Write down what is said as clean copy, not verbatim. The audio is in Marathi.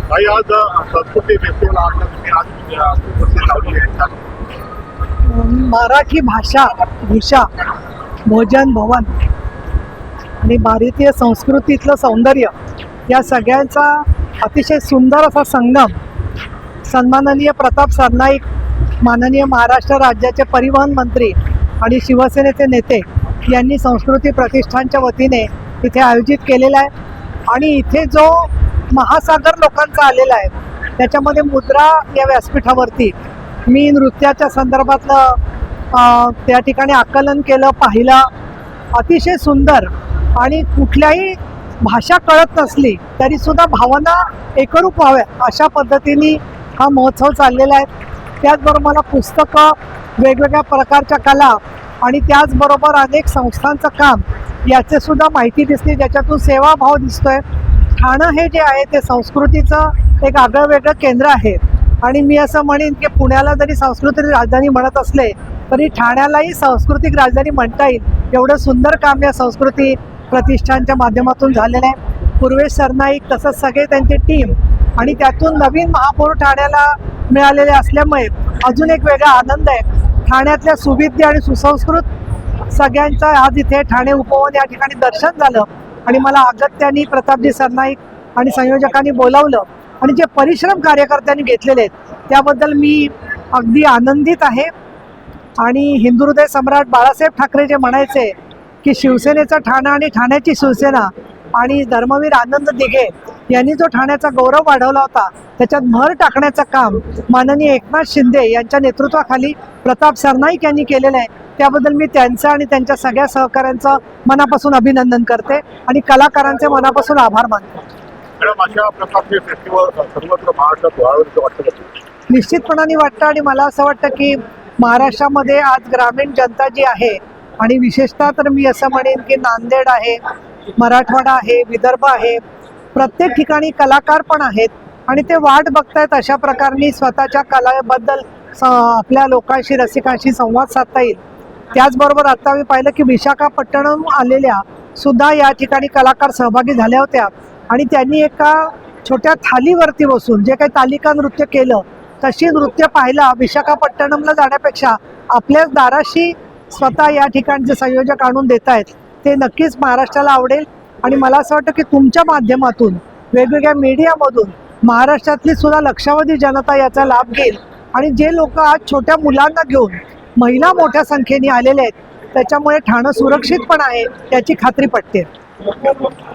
काही आज संस्कृती फेस्टिवल आज तुम्ही आज उपस्थित लावली आहे. मराठी भाषा भूषा भोजन भवन आणि भारतीय संस्कृतीतलं सौंदर्य या सगळ्यांचा अतिशय सुंदर असा संगम सन्माननीय प्रताप सरनाईक माननीय महाराष्ट्र राज्याचे परिवहन मंत्री आणि शिवसेनेचे नेते यांनी संस्कृती प्रतिष्ठानच्या वतीने इथे आयोजित केलेला आहे. आणि इथे जो महासागर लोकांचा आलेला आहे त्याच्यामध्ये मुद्रा या व्यासपीठावरती मी नृत्याच्या संदर्भातलं त्या ठिकाणी आकलन केलं, पाहिलं. अतिशय सुंदर आणि कुठल्याही भाषा कळत नसली तरीसुद्धा भावना एकरूप व्हाव्या अशा पद्धतीने हा महोत्सव चाललेला आहे. त्याचबरोबर मला पुस्तकं, वेगवेगळ्या प्रकारच्या कला आणि त्याचबरोबर अनेक संस्थांचं काम याचीसुद्धा माहिती दिसली, ज्याच्यातून सेवाभाव दिसतोय. ठाणं हे जे आहे ते संस्कृतीचं एक आगळं वेगळं केंद्र आहे. आणि मी असं म्हणेन की पुण्याला जरी सांस्कृतिक राजधानी म्हणत असले तरी ठाण्यालाही सांस्कृतिक राजधानी म्हणता येईल, एवढं सुंदर काम या संस्कृती प्रतिष्ठानच्या माध्यमातून झालेलं आहे. पूर्वेश सरनाईक तसंच सगळे त्यांची टीम आणि त्यातून नवीन महापौर ठाण्याला मिळालेले असल्यामुळे अजून एक वेगळा आनंद आहे. ठाण्यातल्या सुविद्य आणि सुसंस्कृत सगळ्यांचा आज इथे ठाणे उपवन या ठिकाणी दर्शन झालं आणि मला अगत्याने प्रतापजी सरनाईक आणि संयोजकांनी बोलावलं आणि जे परिश्रम कार्यकर्त्यांनी घेतलेले आहेत त्याबद्दल मी अगदी आनंदित आहे. आणि हिंदू हृदय सम्राट बाळासाहेब ठाकरे जे म्हणायचे की शिवसेनेचा ठाणा आणि ठाण्याची शिवसेना आणि धर्मवीर आनंद दिघे यांनी जो ठाण्याचा गौरव वाढवला होता त्याच्यात भर टाकण्याचं काम माननीय एकनाथ शिंदे यांच्या नेतृत्वाखाली प्रताप सरनाईक यांनी केलेलं आहे. त्याबद्दल मी त्यांचं आणि त्यांच्या सगळ्या सहकाऱ्यांचं मनापासून अभिनंदन करते आणि कलाकारांचे मनापासून आभार मानते. मॅडम, अशा प्रकारचे फेस्टिवल सर्वत्र महाराष्ट्रात व्हावं वाटतं का? निश्चितपणाने वाटतं आणि मला असं वाटतं की महाराष्ट्रामध्ये आज ग्रामीण जनता जी आहे आणि विशेषतः तर मी असं म्हणेन की नांदेड आहे, मराठवाडा आहे, विदर्भ आहे, प्रत्येक ठिकाणी कलाकार पण आहेत आणि ते वाट बघतायत अशा प्रकारे स्वतःच्या कलेबद्दल आपल्या लोकांशी, रसिकांशी संवाद साधता येईल. त्याचबरोबर आता मी पाहिलं की विशाखापट्टणम आलेल्या सुद्धा या ठिकाणी कलाकार सहभागी झाल्या होत्या आणि त्यांनी एका छोट्या थालीवरती बसून जे काही तालिका नृत्य केलं तशी नृत्य पाहायला विशाखापट्टणमला जाण्यापेक्षा आपल्याच दाराशी स्वतः या ठिकाणचे संयोजक आणून देत आहेत. ते नक्कीच महाराष्ट्राला आवडेल आणि मला असं वाटतं की तुमच्या माध्यमातून वेगवेगळ्या मीडियामधून महाराष्ट्रातली सुद्धा लक्षावधी जनता याचा लाभ घेईल आणि जे लोक आज छोट्या मुलांना घेऊन महिला मोठ्या संख्येने आलेले आहेत त्याच्यामुळे ठाणं सुरक्षित पण आहे याची खात्री पटते.